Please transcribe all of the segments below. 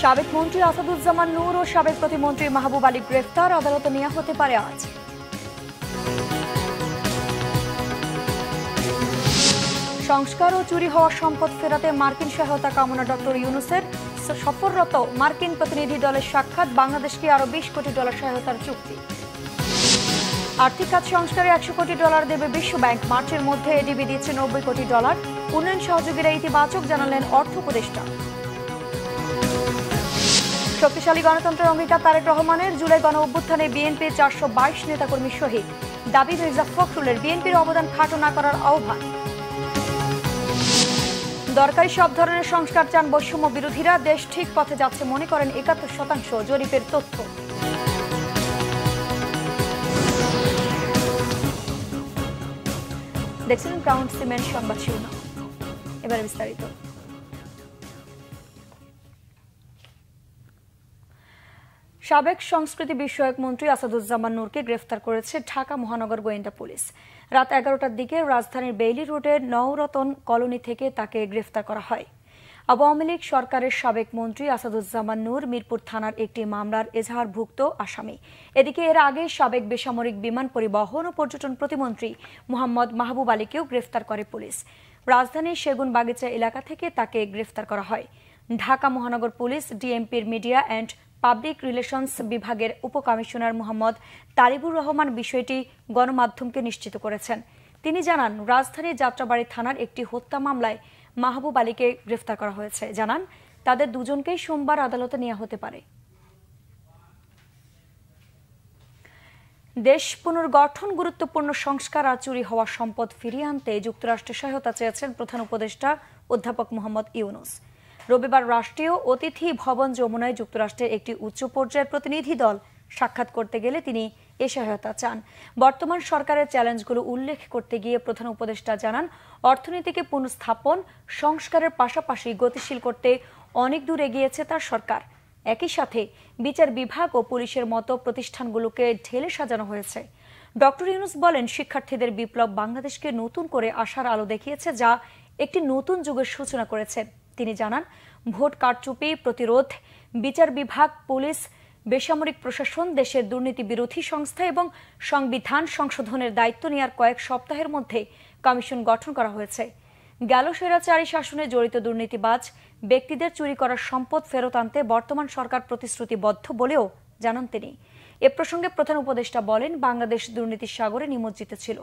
সাবেক মন্ত্রী আসাদুজ্জামান নূর ও সাবেক প্রতিমন্ত্রী মাহবুব আলী গ্রেফতার, আদালতে নেওয়া হতে পারে আজ। সংস্কার ও চুরি হওয়া সম্পদ ফেরাতে মার্কিন সহায়তা কামনা ডক্টর ইউনূসের। সফররত মার্কিন প্রতিনিধি দলের সাক্ষাৎ, বাংলাদেশকে আরো $20 কোটি সহায়তার চুক্তি। আর্থিক খাত সংস্কারে $100 কোটি দেবে বিশ্ব ব্যাংক, মার্চের মধ্যে এডিবি দিচ্ছে $90 কোটি। উন্নয়ন সহযোগীরা ইতিবাচক জানালেন অর্থ উপদেষ্টা। শক্তিশালী গণতন্ত্রের অঙ্গীকার তারেক রহমানের, জুলাই গণ অভ্যুত্থানে বিএনপির 422 নেতাকর্মী শহীদ। দাবি মির্জা ফখরুলের, বিএনপির অবদান খাটো না করার আহ্বান। দরকারি সব ধরনের সংস্কার চান বৈষম্য বিরোধীরা, দেশ ঠিক পথে যাচ্ছে মনে করেন 71% জরিপের তথ্য। দেখছেন ক্রাউন সিমেন্ট সংবাদ শিরোনাম, এবারে বিস্তারিত। সাবেক সংস্কৃতি বিষয়ক মন্ত্রী আসাদুজ্জামান নূরকে গ্রেফতার করেছে ঢাকা মহানগর গোয়েন্দা পুলিশ। রাত 11টার দিকে রাজধানীর বেইলি রোডের নওরতন কলোনি থেকে তাকে গ্রেফতার করা হয়। আওয়ামী লীগ সরকারের সাবেক মন্ত্রী আসাদুজ্জামান নূর মিরপুর থানার একটি মামলার এজাহারভুক্ত আসামি। এদিকে এর আগে সাবেক বেসামরিক বিমান পরিবহন ও পর্যটন প্রতিমন্ত্রী মোহাম্মদ মাহবুব আলীকেও গ্রেফতার করে পুলিশ। রাজধানীর সেগুনবাগিচা এলাকা থেকে তাকে গ্রেফতার করা হয়। ঢাকা মহানগর পুলিশ ডিএমপির মিডিয়া অ্যান্ড পাবলিক রিলেশনস বিভাগের উপকমিশনার মোহাম্মদ তালিবুর রহমান বিষয়টি গণমাধ্যমকে নিশ্চিত করেছেন। তিনি জানান, রাজধানীর যাত্রাবাড়ী থানার একটি হত্যা মামলায় মাহবুব আলীকে গ্রেফতার করা হয়েছে। জানান, তাদের দুজনকেই সোমবার আদালতে নেওয়া হতে পারে। দেশ পুনর্গঠন, গুরুত্বপূর্ণ সংস্কার আর চুরি হওয়া সম্পদ ফিরিয়ে আনতে যুক্তরাষ্ট্রের সহায়তা চেয়েছেন প্রধান উপদেষ্টা অধ্যাপক মোহাম্মদ ইউনূস। রবিবার রাষ্ট্রীয় অতিথি ভবন যমুনায় যুক্তরাষ্ট্রের একটি উচ্চ পর্যায়ের প্রতিনিধি দল সাক্ষাৎ করতে গেলে তিনি এ সহায়তা চান। বর্তমান সরকারের চ্যালেঞ্জগুলো উল্লেখ করতে গিয়ে প্রধান উপদেষ্টা জানান, অর্থনীতিকে পুনঃস্থাপন, সংস্কারের পাশাপাশি গতিশীল করতে অনেক দূর এগিয়েছে তার সরকার। একই সাথে বিচার বিভাগ ও পুলিশের মতো প্রতিষ্ঠানগুলোকে ঢেলে সাজানো হয়েছে। ডক্টর ইউনূস বলেন, শিক্ষার্থীদের বিপ্লব বাংলাদেশকে নতুন করে আশার আলো দেখিয়েছে, যা একটি নতুন যুগের সূচনা করেছে। তিনি জানান, ভোট কারচুপি প্রতিরোধ, বিচার বিভাগ, পুলিশ, বেসামরিক প্রশাসন, দেশের দুর্নীতি বিরোধী সংস্থা এবং সংবিধান সংশোধনের দায়িত্ব নেওয়ার কয়েক সপ্তাহের মধ্যে কমিশন গঠন করা হয়েছে। গেল স্বৈরাচারী শাসনে জড়িত দুর্নীতিবাজ ব্যক্তিদের চুরি করা সম্পদ ফেরত আনতে বর্তমান সরকার প্রতিশ্রুতিবদ্ধ বলেও জানান তিনি। এ প্রসঙ্গে প্রধান উপদেষ্টা বলেন, বাংলাদেশ দুর্নীতির সাগরে নিমজ্জিত ছিল।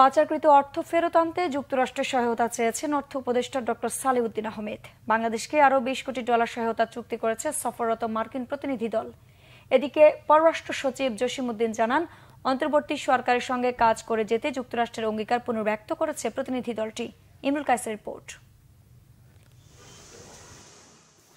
পাচারকৃত অর্থ ফেরত আনতে যুক্তরাষ্ট্রের সহায়তা চেয়েছেন অর্থ উপদেষ্টা ডক্টর সালেউদ্দিন আহমেদ। বাংলাদেশকে আরও $20 কোটি সহায়তা চুক্তি করেছে সফররত মার্কিন প্রতিনিধি দল। এদিকে পররাষ্ট্র সচিব জসিমউদ্দিন জানান, অন্তর্বর্তী সরকারের সঙ্গে কাজ করে যেতে যুক্তরাষ্ট্রের অঙ্গীকার পুনর্ব্যক্ত করেছে প্রতিনিধি দলটি। ইমরুল কায়েসের রিপোর্ট।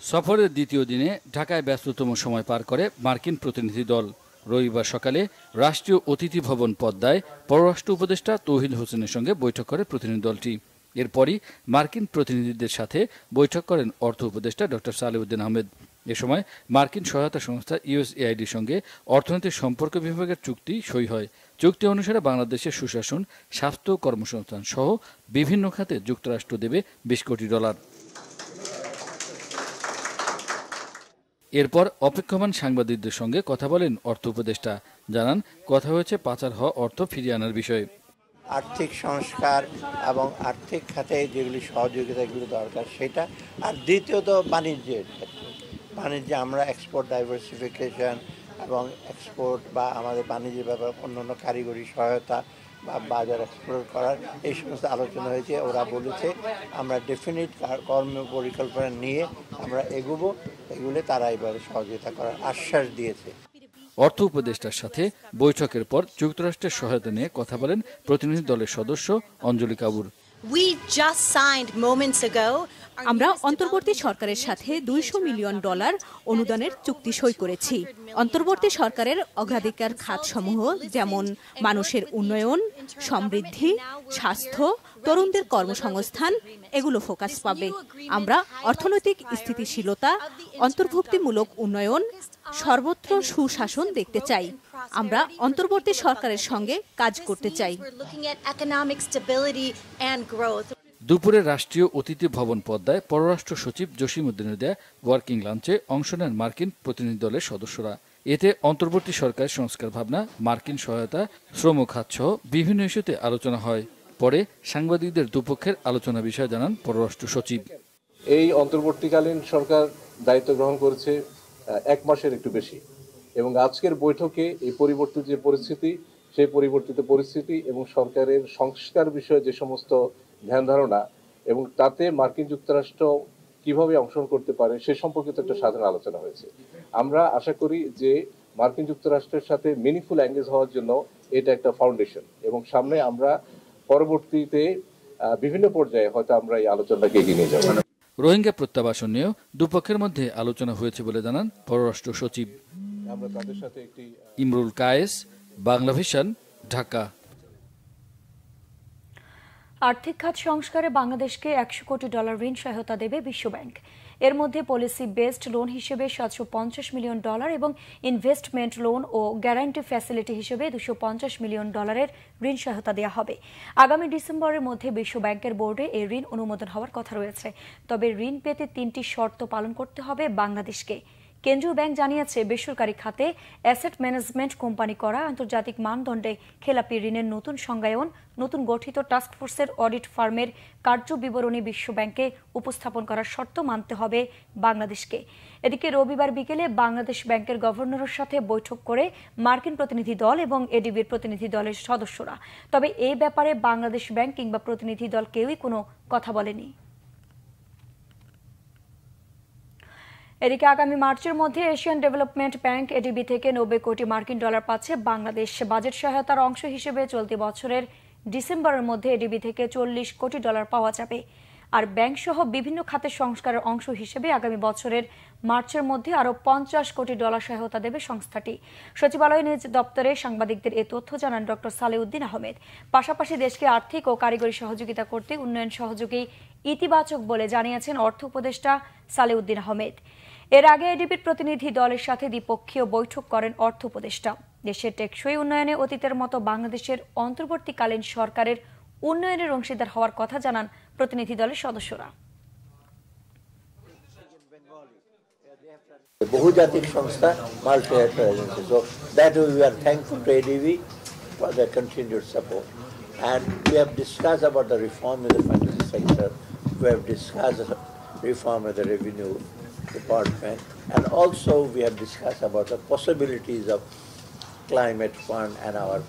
সফরের দ্বিতীয় দিনে ঢাকায় ব্যস্ততম সময় পার করে মার্কিন প্রতিনিধি দল। রবিবার সকালে রাষ্ট্রীয় অতিথি ভবন পদ্মায় পররাষ্ট্র উপদেষ্টা তৌহিদ হোসেনের সঙ্গে বৈঠক করে প্রতিনিধি দলটি। এরপরই মার্কিন প্রতিনিধিদের সাথে বৈঠক করেন অর্থ উপদেষ্টা ডক্টর সালেউদ্দিন আহমেদ। এ সময় মার্কিন সহায়তা সংস্থা ইউএসএআইডির সঙ্গে অর্থনৈতিক সম্পর্ক বিভাগের চুক্তি সই হয়। চুক্তি অনুসারে বাংলাদেশের সুশাসন, স্বাস্থ্য, কর্মসংস্থান সহ বিভিন্ন খাতে যুক্তরাষ্ট্র দেবে $20 কোটি। এরপর অপেক্ষমান সাংবাদিকদের সঙ্গে কথা বলেন অর্থ উপদেষ্টা। জানান, কথা হয়েছে পাচার হওয়া অর্থ ফিরিয়ে আনার বিষয়ে। আর্থিক সংস্কার এবং আর্থিক খাতে যেগুলি সহযোগিতাগুলো দরকার সেটা, আর দ্বিতীয়ত বাণিজ্যের ক্ষেত্রে। বাণিজ্যে আমরা এক্সপোর্ট ডাইভার্সিফিকেশন এবং এক্সপোর্ট বা আমাদের বাণিজ্যের ব্যাপারে অন্যান্য কারিগরি সহায়তা বা বাজার এক্সপ্লোর করার এই সমস্ত আলোচনা হয়েছে। ওরা বলেছে আমরা ডেফিনিট কর্ম পরিকল্পনা নিয়ে আমরা এগুলো তারা এবারে সহযোগিতা করার আশ্বাস দিয়েছে। অর্থ উপদেষ্টার সাথে বৈঠকের পর যুক্তরাষ্ট্রের সহায়তা নিয়ে কথা বলেন প্রতিনিধি দলের সদস্য অঞ্জলি কাবুর। আমরা অন্তর্বর্তী সরকারের সাথে $200 মিলিয়ন অনুদানের চুক্তি সই করেছি। অন্তর্বর্তী সরকারের অগ্রাধিকার খাতসমূহ যেমন মানুষের উন্নয়ন, সমৃদ্ধি, স্বাস্থ্য, তরুণদের কর্মসংস্থান এগুলো ফোকাস পাবে। আমরা অর্থনৈতিক স্থিতিশীলতা, অন্তর্ভুক্তিমূলক উন্নয়ন, সর্বত্র সুশাসন দেখতে চাই। আমরা অন্তর্বর্তী সরকারের সঙ্গে কাজ করতে চাই। দুপুরে রাষ্ট্রীয় অতিথি ভবন পদ্মায় পররাষ্ট্র সচিব জসিমউদ্দিনের দেয়া ওয়ার্কিং লাঞ্চে অংশ নেন মার্কিন প্রতিনিধি দলের সদস্যরা। এতে অন্তর্বর্তী সরকারের সংস্কার ভাবনা, মার্কিন সহায়তা, শ্রম খাতসহ বিভিন্ন ইস্যুতে আলোচনা হয়। পরে সাংবাদিকদের দুপক্ষের আলোচনা বিষয়ে জানান পররাষ্ট্র সচিব। এই অন্তর্বর্তীকালীন সরকার দায়িত্ব গ্রহণ করেছে 1 মাসের একটু বেশি, এবং আজকের বৈঠকে এই পরিবর্তিত যে পরিস্থিতি, সেই পরিবর্তিত পরিস্থিতি এবং সরকারের সংস্কার বিষয়ে যে সমস্ত ধ্যান ধারণা এবং তাতে মার্কিন যুক্তরাষ্ট্র কিভাবে অংশগ্রহণ করতে পারে সে সম্পর্কিত একটা সাধারণ আলোচনা হয়েছে। আমরা আশা করি যে মার্কিন যুক্তরাষ্ট্রের সাথে মিনিংফুল এঙ্গেজ হওয়ার জন্য এটা একটা ফাউন্ডেশন, এবং সামনে আমরা পরবর্তীতে বিভিন্ন পর্যায়ে হয়তো আমরা এই আলোচনাটাকে এগিয়ে নিয়ে যাব। রোহিঙ্গা প্রত্যাবাসন নিয়েও দুপক্ষের মধ্যে আলোচনা হয়েছে বলে জানান পররাষ্ট্র সচিব। আমরা তাদের সাথে ইমরুল কায়েস, বাংলা ভিশন, ঢাকা। আর্থিক খাত সংস্কারে বাংলাদেশকে $100 কোটি ঋণ সহায়তা দেবে বিশ্বব্যাংক। এর মধ্যে পলিসি বেসড লোন হিসেবে $750 মিলিয়ন এবং ইনভেস্টমেন্ট লোন ও গ্যারান্টি ফ্যাসিলিটি হিসেবে $250 মিলিয়ন ঋণ সহায়তা দেওয়া হবে। আগামী ডিসেম্বরের মধ্যে বিশ্বব্যাংকের বোর্ডে এই ঋণ অনুমোদন হওয়ার কথা রয়েছে। তবে ঋণ পেতে 3টি শর্ত পালন করতে হবে বাংলাদেশকে। কেন্দ্রীয় ব্যাংক জানিয়েছে, বেসরকারি খাতে অ্যাসেট ম্যানেজমেন্ট কোম্পানি করা, আন্তর্জাতিক মানদণ্ডে খেলাপি ঋণের নতুন সংজ্ঞায়ন, নতুন গঠিত টাস্কফোর্সের অডিট ফার্মের কার্য বিবরণী বিশ্বব্যাংকে উপস্থাপন করার শর্ত মানতে হবে বাংলাদেশকে। এদিকে রবিবার বিকেলে বাংলাদেশ ব্যাংকের গভর্নরের সাথে বৈঠক করে মার্কিন প্রতিনিধি দল এবং এডিবির প্রতিনিধি দলের সদস্যরা। তবে এই ব্যাপারে বাংলাদেশ ব্যাংক কিংবা প্রতিনিধি দল কেউই কোনো কথা বলেনি। এদিকে আগামী মার্চের মধ্যে এশিয়ান ডেভেলপমেন্ট ব্যাংক এডিবি থেকে $90 কোটি পাচ্ছে বাংলাদেশ। বাজেট সহায়তার অংশ হিসেবে চলতি বছরের ডিসেম্বরের মধ্যে এডিবি থেকে $40 কোটি পাওয়া যাবে। আর ব্যাংক সহ বিভিন্ন খাতের সংস্কারের অংশ হিসেবে আগামী বছরের মার্চের মধ্যে আরও $50 কোটি সহায়তা দেবে সংস্থাটি। সচিবালয় নিজ দপ্তরে সাংবাদিকদের এ তথ্য জানান ডক্টর সালেউদ্দিন আহমেদ। পাশাপাশি দেশকে আর্থিক ও কারিগরি সহযোগিতা করতে উন্নয়ন সহযোগী ইতিবাচক বলে জানিয়েছেন অর্থ উপদেষ্টা সালেউদ্দিন আহমেদ। এর আগে এডিবির প্রতিনিধি দলের সাথে দ্বিপক্ষীয় বৈঠক করেন অর্থ উপদেষ্টা। দেশের টেকসই উন্নয়নে অতীতের মতো বাংলাদেশের অন্তর্বর্তীকালীন সরকারের উন্নয়নের অংশীদার হওয়ার কথা জানান প্রতিনিধি দলের সদস্যরা। বহুজাতিক সংস্থা, multilateral agency. So that we are thankful to ADB for their continued support. And we have discussed about the reform in the financial sector. We have discussed reform of the revenue department, and also we have discussed about the possibilities of climate fund and our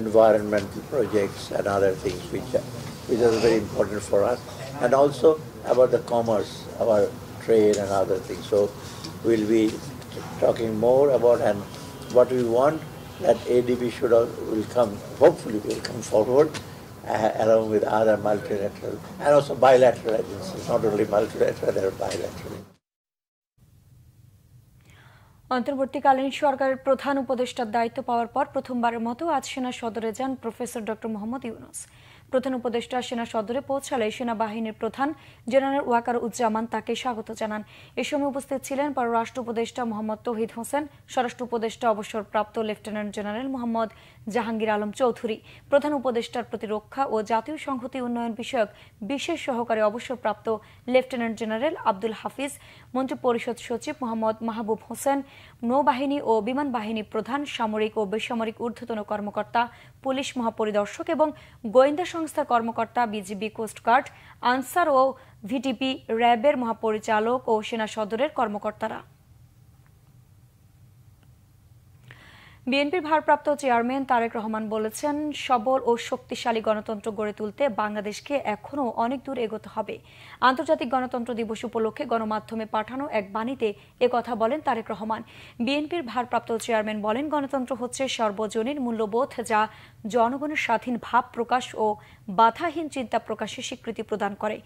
environmental projects and other things which are very important for us, and also about the commerce, our trade and other things. So we'll be talking more about, and what we want that ADB hopefully will come forward along with other multilateral and also bilateral agencies, not only multilateral, they are bilateral. অন্তর্বর্তীকালীন সরকারের প্রধান উপদেষ্টার দায়িত্ব পাওয়ার পর প্রথমবারের মতো আজ সেনা সদরে যান প্রফেসর ডক্টর মোহাম্মদ ইউনূস। প্রধান উপদেষ্টা সেনা সদরে পৌঁছালে সেনাবাহিনীর প্রধান জেনারেল ওয়াকারুজ্জামান তাকে স্বাগত জানান। এ সময় উপস্থিত ছিলেন পররাষ্ট্র উপদেষ্টা মোহাম্মদ তৌহিদ হোসেন, স্বরাষ্ট্র উপদেষ্টা অবসরপ্রাপ্ত লেফটেন্যান্ট জেনারেল মোহাম্মদ জাহাঙ্গীর আলম চৌধুরী, প্রধান উপদেষ্টার প্রতিরক্ষা ও জাতীয় সংহতি উন্নয়ন বিষয়ক বিশেষ সহকারী অবসরপ্রাপ্ত লেফটেন্যান্ট জেনারেল আব্দুল হাফিজ, মন্ত্রিপরিষদ সচিব মোহাম্মদ মাহবুব হোসেন, নৌবাহিনী ও বিমান বাহিনী প্রধান, সামরিক ও বেসামরিক ঊর্ধ্বতন কর্মকর্তা, পুলিশ মহাপরিদর্শক এবং গোয়েন্দা সংস্থার কর্মকর্তা, বিজিবি, কোস্টগার্ড, আনসার ও ভিটিপি, র্যাবের মহাপরিচালক ও সেনা সদরের কর্মকর্তারা। বিএনপির ভারপ্রাপ্ত চেয়ারম্যান তারেক রহমান বলেছেন, সবল ও শক্তিশালী গণতন্ত্র গড়ে তুলতে বাংলাদেশকে এখনও অনেক দূর এগোতে হবে। আন্তর্জাতিক গণতন্ত্র দিবস উপলক্ষে গণমাধ্যমে পাঠানো এক বাণীতে একথা বলেন তারেক রহমান। বিএনপির ভারপ্রাপ্ত চেয়ারম্যান বলেন, গণতন্ত্র হচ্ছে সর্বজনীন মূল্যবোধ যা জনগণের স্বাধীন ভাব প্রকাশ ও বাধাহীন চিন্তা প্রকাশে স্বীকৃতি প্রদান করে।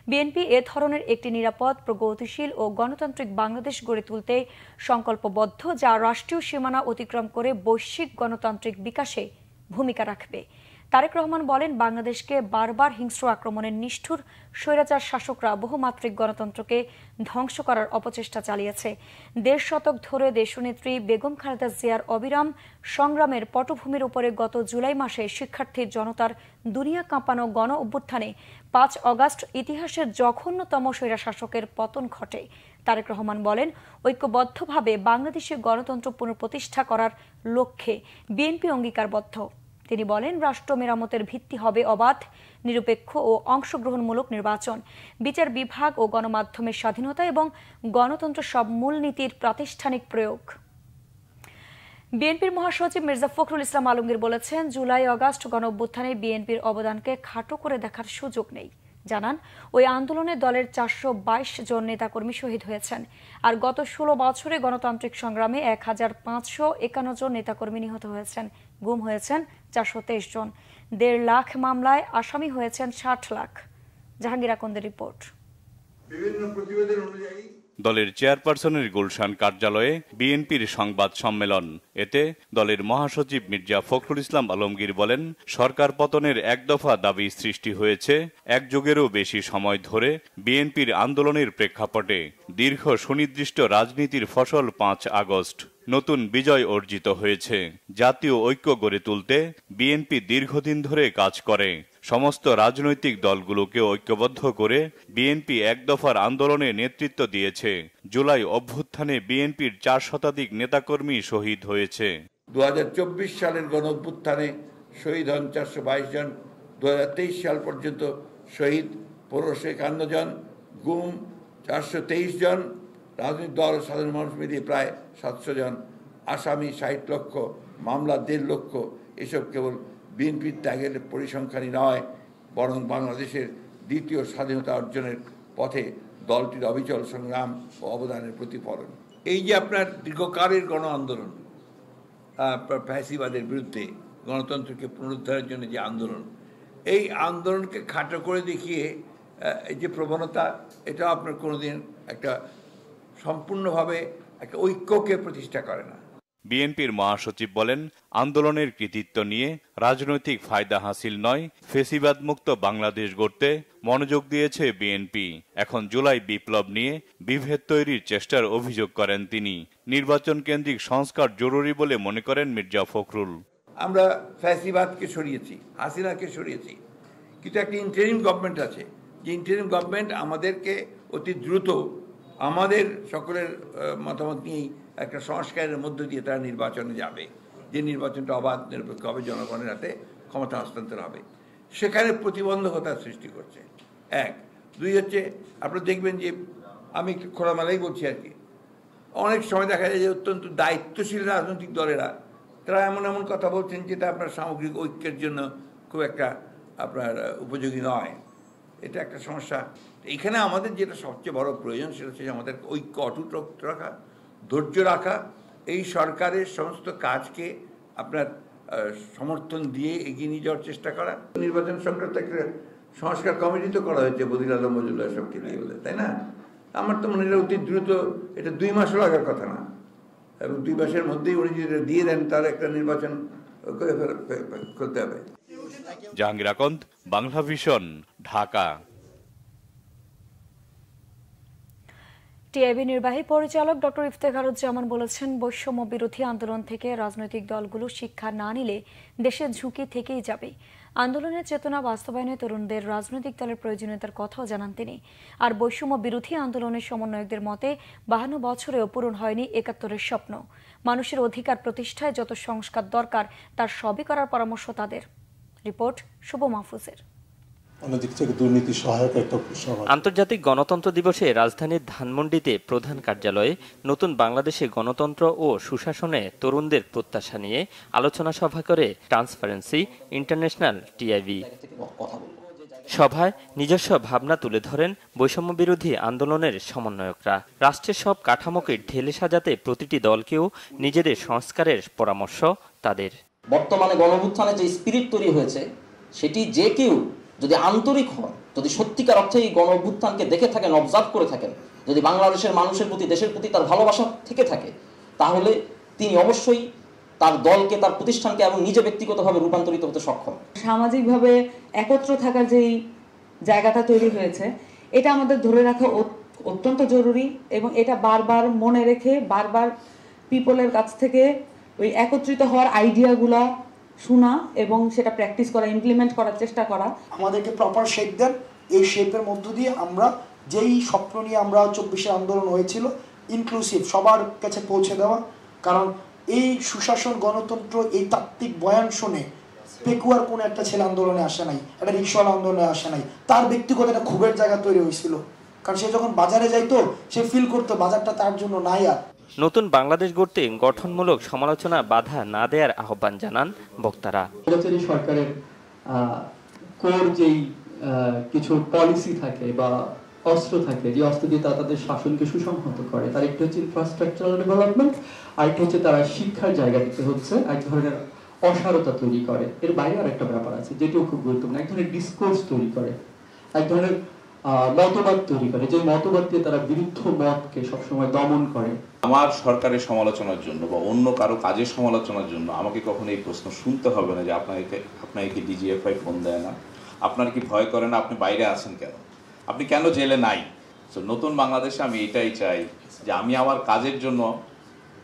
বিএনপি এ ধরনের একটি নিরাপদ, প্রগতিশীল ও গণতান্ত্রিক বাংলাদেশ গড়ে তুলতে সংকল্পবদ্ধ, যা রাষ্ট্রীয় সীমানা অতিক্রম করে বৈশ্বিক গণতান্ত্রিক বিকাশে ভূমিকা রাখবে। তারেক রহমান বলেন, বাংলাদেশকে বারবার হিংস্র আক্রমণের নিষ্ঠুর স্বৈরাচার শাসকরা বহুমাত্রিক গণতন্ত্রকে ধ্বংস করার অপচেষ্টা চালিয়েছে। ১.৫ শতক ধরে দেশনেত্রী বেগম খালেদা জিয়ার অবিরাম সংগ্রামের পটভূমির উপরে গত জুলাই মাসে শিক্ষার্থী জনতার দুনিয়া কাঁপানো গণ অভ্যুত্থানে 5 অগাস্ট ইতিহাসের জঘন্যতম স্বৈরশাসকের পতন ঘটে। তারেক রহমান বলেন, ঐক্যবদ্ধভাবে বাংলাদেশে গণতন্ত্র পুনঃপ্রতিষ্ঠা করার লক্ষ্যে বিএনপি অঙ্গীকারবদ্ধ। তিনি বলেন, রাষ্ট্র মেরামতের ভিত্তি হবে অবাধ, নিরপেক্ষ ও অংশগ্রহণমূলক নির্বাচন, বিচার বিভাগ ও গণমাধ্যমের স্বাধীনতা এবং গণতন্ত্র সব মূলনীতির প্রাতিষ্ঠানিক প্রয়োগ। বিএনপির মহাসচিব মির্জা ফখরুল ইসলাম আলমগীর বলেছেন, জুলাই আগস্ট গণঅভ্যুত্থানে বিএনপির অবদানকে খাটো করে দেখার সুযোগ নেই। জানান, ওই আন্দোলনে দলের 422 জন নেতাকর্মী শহীদ হয়েছেন। আর গত 16 বছরে গণতান্ত্রিক সংগ্রামে 1551 জন নেতাকর্মী নিহত হয়েছেন, গুম হয়েছেন 423 জন, 1.5 লাখ মামলায় আসামি হয়েছেন 60 লাখ। জাহাঙ্গীর আকন্দের রিপোর্ট। বিভিন্ন প্রতিবেদন অনুযায়ী দলের চেয়ারপারসনের গুলশান কার্যালয়ে বিএনপির সংবাদ সম্মেলন। এতে দলের মহাসচিব মির্জা ফখরুল ইসলাম আলমগীর বলেন, সরকার পতনের এক দফা দাবি সৃষ্টি হয়েছে এক যুগেরও বেশি সময় ধরে বিএনপির আন্দোলনের প্রেক্ষাপটে। দীর্ঘ সুনির্দিষ্ট রাজনীতির ফসল 5 আগস্ট। নতুন বিজয় অর্জিত হয়েছে। জাতীয় ঐক্য গড়ে তুলতে বিএনপি দীর্ঘদিন ধরে কাজ করে। সমস্ত রাজনৈতিক দলগুলোকে ঐক্যবদ্ধ করে বিএনপি এক দফার আন্দোলনে নেতৃত্ব দিয়েছে। জুলাই অভ্যুত্থানে বিএনপির 4 শতাধিক নেতাকর্মী শহীদ হয়েছে। 2024 সালের গণঅভ্যুত্থানে শহীদ হন 422 জন, 2023 সাল পর্যন্ত শহীদ 1551 জন, গুম 423 জন, রাজনৈতিক দল সাধারণ মানুষ মিলিয়ে প্রায় 700 জন, আসামি 60 লক্ষ, মামলা 1.5 লক্ষ। এসব কেবল বিএনপির ত্যাগের পরিসংখ্যানই নয়, বরং বাংলাদেশের দ্বিতীয় স্বাধীনতা অর্জনের পথে দলটির অবিচল সংগ্রাম ও অবদানের প্রতিফলন। এই যে আপনার দীর্ঘকালের গণ আন্দোলন, ফ্যাসিবাদের বিরুদ্ধে গণতন্ত্রকে পুনরুদ্ধারের জন্য যে আন্দোলন, এই আন্দোলনকে খাটো করে দেখিয়ে এই যে প্রবণতা, এটা আপনার কোনোদিন একটা সম্পূর্ণভাবে একটা ঐক্যকে প্রতিষ্ঠা করে না। বিএনপির মহাসচিব বলেন, আন্দোলনের কৃতিত্ব নিয়ে রাজনৈতিক ফায়দা হাসিল নয়, ফেসিবাদ মুক্ত বাংলাদেশ গড়তে মনোযোগ দিয়েছে বিএনপি। এখন জুলাই বিপ্লব নিয়ে বিভেদ তৈরির চেষ্টার অভিযোগ করেন তিনি। নির্বাচন কেন্দ্রিক সংস্কার জরুরি বলে মনে করেন মির্জা ফখরুল। আমরা ফ্যাসিবাদকে সরিয়েছি, হাসিনাকে সরিয়েছি, কিন্তু একটা ইন্টারিম গভর্নমেন্ট আছে, যে ইন্টারিম গভর্নমেন্ট আমাদেরকে অতি দ্রুত আমাদের সকলের মতামত নিয়েই একটা সংস্কারের মধ্য দিয়ে তারা নির্বাচনে যাবে, যে নির্বাচনটা অবাধ নিরপেক্ষ হবে, জনগণের হাতে ক্ষমতা হস্তান্তর হবে। সেখানে প্রতিবন্ধকতার সৃষ্টি করছে। 1, 2 হচ্ছে আপনারা দেখবেন যে আমি একটু খোলামেলাই বলছি আর কি, অনেক সময় দেখা যায় যে অত্যন্ত দায়িত্বশীল রাজনৈতিক দলেরা তারা এমন এমন কথা বলছেন যেটা আপনার সামগ্রিক ঐক্যের জন্য খুব একটা আপনার উপযোগী নয়। এটা একটা সমস্যা। এখানে আমাদের যেটা সবচেয়ে বড় প্রয়োজন সেটা হচ্ছে আমাদের ঐক্য অটুট রাখা, ধৈর্য রাখা, এই সরকারের সমস্ত কাজকে আপনার সমর্থন দিয়ে এগিয়ে নিয়ে যাওয়ার চেষ্টা করা। নির্বাচন সংক্রান্ত একটা সংস্কার কমিটি তো করা হয়েছে বদির আলম মজুমদার সবকে নিয়ে বলে, তাই না? আমার তো মনে হয় অতি দ্রুত, এটা 2 মাসও লাগার কথা না, এবং 2 মাসের মধ্যেই উনি যদি দিয়ে দেন তার একটা নির্বাচন করে করতে হবে। জাহাঙ্গীর আকন্দ, বাংলা ভিশন, ঢাকা। টিআইবি নির্বাহী পরিচালক ডক্টর ইফতেখারুজ্জামান বলেছেন, বৈষম্য বিরোধী আন্দোলন থেকে রাজনৈতিক দলগুলো শিক্ষা না নিলে দেশের ঝুঁকি থেকেই যাবে। আন্দোলনের চেতনা বাস্তবায়নে তরুণদের রাজনৈতিক দলের প্রয়োজনীয়তার কথাও জানান তিনি। আর বৈষম্য বিরোধী আন্দোলনের সমন্বয়কদের মতে 52 বছরেও পূরণ হয়নি 71-এর স্বপ্ন। মানুষের অধিকার প্রতিষ্ঠায় যত সংস্কার দরকার তার সবই করার পরামর্শ তাদের। রিপোর্ট শুভ মাহফুজের। আন্তর্জাতিক গণতন্ত্র দিবসে রাজধানীর ধানমন্ডিতে প্রধান কার্যালয়ে নতুন বাংলাদেশে গণতন্ত্র ও সুশাসনে তরুণদের প্রত্যাশা নিয়ে আলোচনা সভা করে ট্রান্সপারেন্সি ইন্টারন্যাশনাল টিআইবি। সভায় নিজস্ব ভাবনা তুলে ধরেন বৈষম্য বিরোধী আন্দোলনের সমন্বয়করা। রাষ্ট্রের সব কাঠামোকে ঢেলে সাজাতে প্রতিটি দলকেও নিজেদের সংস্কারের পরামর্শ তাদের। বর্তমানে গণঅভ্যুত্থানে যে স্পিরিট তৈরি হয়েছে সেটি যে কেউ যদি আন্তরিক হয়, যদি সত্যিকার অর্থে এই গণ অভ্যুত্থানকে দেখে থাকেন, অবজার্ভ করে থাকেন, যদি বাংলাদেশের মানুষের প্রতি, দেশের প্রতি তার ভালোবাসা থেকে থাকে, তাহলে তিনি অবশ্যই তার দলকে, তার প্রতিষ্ঠানকে এবং নিজে ব্যক্তিগতভাবে রূপান্তরিত হতে সক্ষম। সামাজিকভাবে একত্র থাকার যেই জায়গাটা তৈরি হয়েছে, এটা আমাদের ধরে রাখা অত্যন্ত জরুরি, এবং এটা বারবার মনে রেখে বারবার পিপলের কাছ থেকে ওই একত্রিত হওয়ার আইডিয়াগুলা শোনা এবং সেটা প্র্যাকটিস করা, ইমপ্লিমেন্ট করার চেষ্টা করা। আমাদেরকে প্রপার শেক দেন, এই শেপের মধ্য দিয়ে আমরা যেই স্বপ্ন নিয়ে আমরা 24শে আন্দোলন হয়েছিল, ইনক্লুসিভ, সবার কাছে পৌঁছে দেওয়া। কারণ এই সুশাসন, গণতন্ত্র, এই তাত্ত্বিক বয়ান শুনে পেকুয়ার কোনো একটা ছেলে আন্দোলনে আসে নাই, একটা রিক্সাওয়ালা আন্দোলনে আসে নাই, তার ব্যক্তিগত একটা ক্ষোভের জায়গা তৈরি হয়েছিল। কারণ সে যখন বাজারে যাইতো সে ফিল করতো বাজারটা তার জন্য নাই। আর নতুন বাংলাদেশ গড়তে গঠনমূলক সমালোচনা বাধা না দেওয়ার আহ্বান জানান বক্তারা। সরকারের কোর যেই কিছু পলিসি থাকে বা অস্ত্র থাকে, যে অস্ত্র দিয়ে তারা তাদের শাসনকে সুসংহত করে, তার একটি হচ্ছে ইনফ্রাস্ট্রাকচারাল ডেভেলপমেন্ট, আরেকটি হচ্ছে তারা শিক্ষার জায়গা দিতে হচ্ছে এক ধরনের অসারতা তৈরি করে। এর বাইরে আর একটা ব্যাপার আছে যেটিও খুব গুরুত্বপূর্ণ, এক ধরনের ডিসকোর্স তৈরি করে, এক ধরনের মতবাদ তৈরি করে, যে মতবাদ দিয়ে তারা বিরুদ্ধ মতকে সবসময় দমন করে। আমার সরকারের সমালোচনার জন্য বা অন্য কারো কাজের সমালোচনার জন্য আমাকে কখনো এই প্রশ্ন শুনতে হবে না যে আপনাকে কি ডিজিএফআই ফোন দেয় না, আপনার কি ভয় করে না, আপনি বাইরে আছেন কেন, আপনি কেন জেলে নাই। তো নতুন বাংলাদেশে আমি এটাই চাই যে আমি আমার কাজের জন্য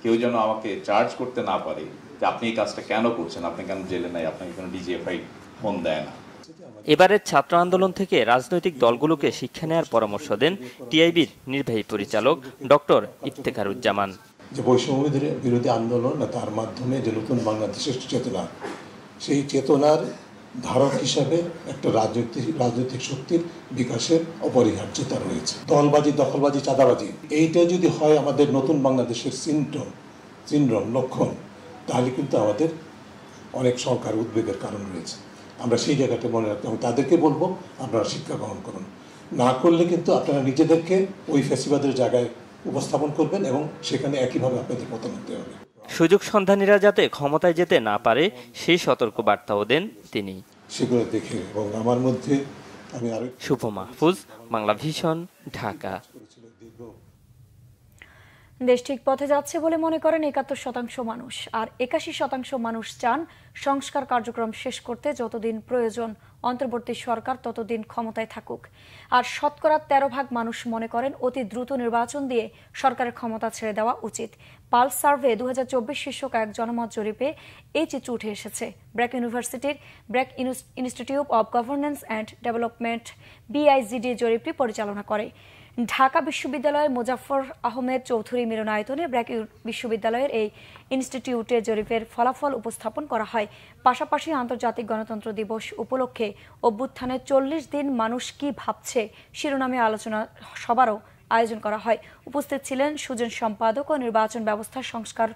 কেউ যেন আমাকে চার্জ করতে না পারে যে আপনি এই কাজটা কেন করছেন, আপনি কেন জেলে নাই, আপনাকে কেন ডিজিএফআই ফোন দেয় না। এবারের ছাত্র আন্দোলন থেকে রাজনৈতিক দলগুলোকে শিক্ষা নেওয়ার পরামর্শ দেন টিআইবির নির্বাহী পরিচালক ডক্টর ইফতেখারুজ্জামান। যে বৈষম্য বিরোধী আন্দোলন, তার মাধ্যমে যে নতুন বাংলাদেশের চেতনা, সেই চেতনার ধারক হিসাবে একটা রাজনৈতিক শক্তির বিকাশের অপরিহার্যতা রয়েছে। দলবাজি, দখলবাজি, চাঁদাবাজি, এইটা যদি হয় আমাদের নতুন বাংলাদেশের সিনড্রোম, লক্ষণ, তাহলে কিন্তু আমাদের অনেক শঙ্কার, উদ্বেগের কারণ রয়েছে। আমরা সেই জায়গাটা মনে রাখতে হবে। তাদেরকে বলবো আপনারা শিক্ষা গ্রহণ করুন, না করলে কিন্তু আপনারা নিজেদেরকে ওই ফ্যাসিবাদের জায়গায় উপস্থাপন করবেন এবং সেখানে একইভাবে আপনাদের পতন হতে হবে। সুযোগ সন্ধানীরা যাতে ক্ষমতায় যেতে না পারে সেই সতর্ক বার্তাও দেন তিনি। সেগুলো দেখে এবং আমার মধ্যে আমি আরো শুভ মাহফুজ, বাংলা ভিশন, ঢাকা। দেশ ঠিক পথে যাচ্ছে বলে মনে করেন ৭১% মানুষ, আর ৮১% মানুষ চান সংস্কার কার্যক্রম শেষ করতে যতদিন প্রয়োজন অন্তর্বর্তী সরকার ততদিন ক্ষমতায় থাকুক। আর শতকরা 13% মানুষ মনে করেন অতি দ্রুত নির্বাচন দিয়ে সরকারের ক্ষমতা ছেড়ে দেওয়া উচিত। পালস সার্ভে 2024 শীর্ষক এক জনমত জরিপে এই চিত্র উঠে এসেছে। ব্র্যাক ইউনিভার্সিটির BRAC institute of governance and development BIGD জরিপটি পরিচালনা করে। ঢাকা বিশ্ববিদ্যালয়ের মোজাফফর আহমেদ চৌধুরী মিলনায়তনে ব্র্যাক বিশ্ববিদ্যালয়ের এই ইনস্টিটিউটের জরিপের ফলাফল উপস্থাপন করা হয়। পাশাপাশি আন্তর্জাতিক গণতন্ত্র দিবস উপলক্ষে অভ্যুত্থানে 40 দিন মানুষ কি ভাবছে শিরোনামে আলোচনা সভারও আয়োজন করা হয়। উপস্থিত ছিলেন সুজন সম্পাদক ও নির্বাচন ব্যবস্থা সংস্কার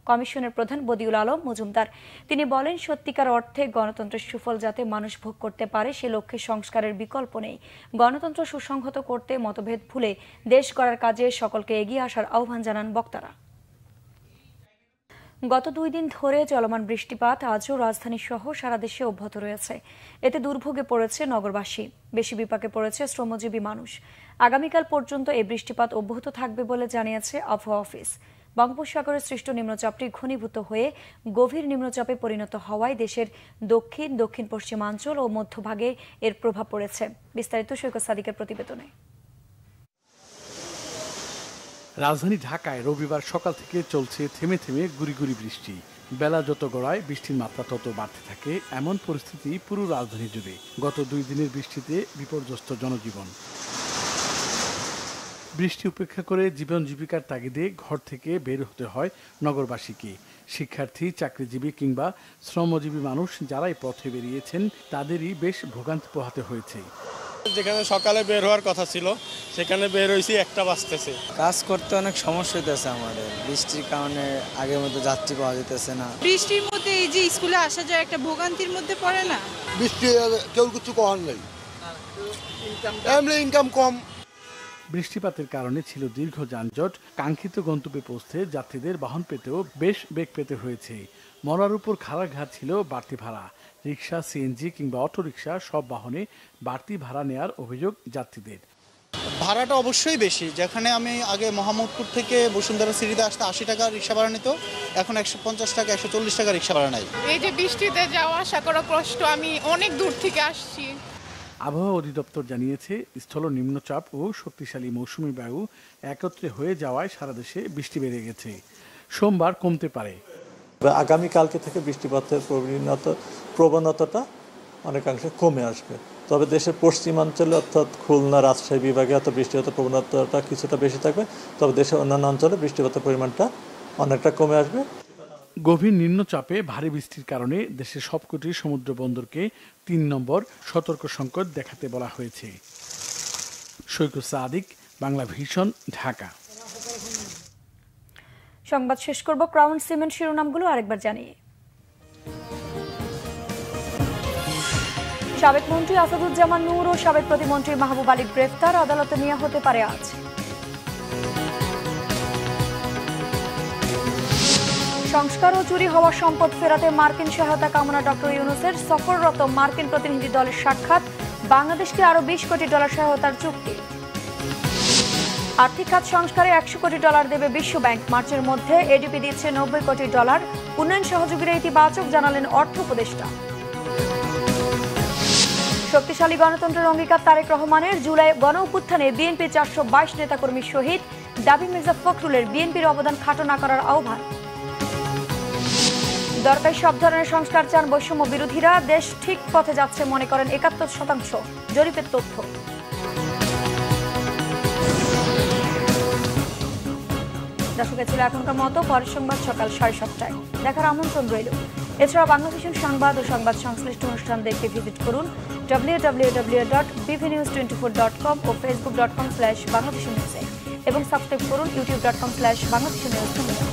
কমিশনের প্রধান বদিউল আলম মজুমদার। তিনি বলেন, সত্যিকার অর্থে গণতন্ত্রের সুফল যাতে মানুষ ভোগ করতে পারে সে লক্ষ্যে সংস্কারের বিকল্প নেই। গণতন্ত্র সুসংহত করতে মতভেদ ভুলে দেশ গড়ার কাজে সকলকে এগিয়ে আসার আহ্বান জানান বক্তারা। গত 2 দিন ধরে চলমান বৃষ্টিপাত আজও রাজধানী সহ সারা দেশে অব্যাহত রয়েছে। এতে দুর্ভোগে পড়েছে নগরবাসী, বেশি বিপাকে পড়েছে শ্রমজীবী মানুষ। আগামীকাল পর্যন্ত এই বৃষ্টিপাত অব্যাহত থাকবে বলে জানিয়েছে আবহাওয়া অফিস। বঙ্গোপসাগরে সৃষ্ট নিম্নচাপটি ঘনীভূত হয়ে গভীর নিম্নচাপে পরিণত হওয়ায় দেশের দক্ষিণ, দক্ষিণ পশ্চিমাঞ্চল ও মধ্যভাগে এর প্রভাব পড়েছে। বিস্তারিত সৈকত সাদিকের প্রতিবেদনে। রাজধানী ঢাকায় রবিবার সকাল থেকে চলছে থেমে থেমে গুড়ি গুড়ি বৃষ্টি। বেলা যত গড়ায় বৃষ্টির মাত্রা তত বাড়তে থাকে, এমন পরিস্থিতি পুরো রাজধানী জুড়ে। গত 2 দিনের বৃষ্টিতে বিপর্যস্ত জনজীবন। বৃষ্টি উপেক্ষা করে জীবন জীবিকার তাগিদে ঘর থেকে বের হতে হয় নগরবাসীকে। শিক্ষার্থী, চাকরিজীবী কিংবা শ্রমজীবী মানুষ যারাই পথে বেরিয়েছেন তাদেরই বেশ ভোগান্তি পোহাতে হয়েছে। যেখানে সকালে বের হওয়ার কথা ছিল সেখানে বের হয়েছি 1টা বাজতেছে। কাজ করতে অনেক সমস্যা হইতেছে আমাদের, বৃষ্টির কারণে আগের মতো যাত্রী পাওয়া যেতেছে না। বৃষ্টির মধ্যে এই যে স্কুলে আসা যায় একটা ভোগান্তির মধ্যে পড়ে না। বৃষ্টি কেউ কিছু করার নেই, ইনকাম কম। বৃষ্টিপাতের কারণে ছিল দীর্ঘ যানজট। কাঙ্ক্ষিত গন্তব্যে পৌঁছতে যাত্রীদের বাহন পেতেও বেশ বেগ পেতে হয়েছে। মরার উপর খাড়া ঘাট ছিল বাড়তি ভাড়া। রিক্সা, সিএনজি কিংবা অটোরিকশা সব বাহনে বাড়তি ভাড়া নেয়ার অভিযোগ যাত্রীদের। ভাড়াটা অবশ্যই বেশি। যেখানে আমি আগে মোহাম্মদপুর থেকে বসুন্ধরা সিটিতে আসতে 80 টাকা রিক্সা ভাড়া নিত, এখন 150 টাকা 140 টাকা রিক্সা ভাড়া নেয়। এই যে বৃষ্টিতে যাওয়া আসা করা কষ্ট, আমি অনেক দূর থেকে আসছি। আবহাওয়া অধিদপ্তর জানিয়েছে, স্থল নিম্নচাপ ও শক্তিশালী মৌসুমী বায়ু একত্রে হয়ে যাওয়ায় সারা দেশে বৃষ্টি বেড়ে গেছে। সোমবার কমতে পারে। আগামীকালকে থেকে বৃষ্টিপাতের প্রবণতাটা অনেকাংশে কমে আসবে। তবে দেশের পশ্চিমাঞ্চলে অর্থাৎ খুলনা, রাজশাহী বিভাগে হয়তো বৃষ্টিপাতের প্রবণতাটা কিছুটা বেশি থাকবে, তবে দেশের অন্যান্য অঞ্চলে বৃষ্টিপাতের পরিমাণটা অনেকটা কমে আসবে। গভীর নিম্নচাপে ভারী বৃষ্টির কারণে দেশের সবকটি সমুদ্র বন্দরকে 3 নম্বর সতর্ক সংকেত দেখাতে বলা হয়েছে। সৈকত সাদিক, বাংলা ভিশন, ঢাকা। সংবাদ শেষ করব ক্রাউন সিমেন্ট শিরোনামগুলো আরেকবার জানিয়ে। সাবেক মন্ত্রী আসাদুজ্জামান নূর ও সাবেক প্রতিমন্ত্রী মাহবুব আলী গ্রেফতার, আদালতে নেওয়া হতে পারে আজ। সংস্কার ও চুরি হওয়া সম্পদ ফেরাতে মার্কিন সহায়তা কামনা ডক্টর ইউনূসের, সফররত মার্কিন প্রতিনিধি দলের সাক্ষাৎ, বাংলাদেশকে আরো $20 কোটি সহায়তার চুক্তি। আর্থিক খাত সংস্কারে $100 কোটি দেবে বিশ্ব ব্যাংক, মার্চের মধ্যে এডিপি দিচ্ছে $90 কোটি। উন্নয়ন সহযোগীরা ইতিবাচক, জানালেন অর্থ উপদেষ্টা। শক্তিশালী গণতন্ত্রের অঙ্গীকার তারেক রহমানের, জুলাই গণ অভ্যুত্থানে বিএনপির 422 নেতাকর্মী শহীদ, দাবি মির্জা ফখরুলের, বিএনপির অবদান খাটো না করার আহ্বান। দরকারি সব ধরনের সংস্কার চান বৈষম্য বিরোধীরা, দেশ ঠিক পথে যাচ্ছে মনে করেন 71% জরিপের তথ্য। দর্শক, ছিল এখনকার মতো, পরের সংবাদ সকাল 7:30টায় দেখার আমন্ত্রণ রইল। এছাড়া বাংলাদেশের সংবাদ ও সংবাদ সংশ্লিষ্ট অনুষ্ঠান দেখতে ভিজিট করুন www.bvnews24.com ও facebook.com/bangladeshinews এবং সাবস্ক্রাইব করুন youtube.com/bangladeshinews।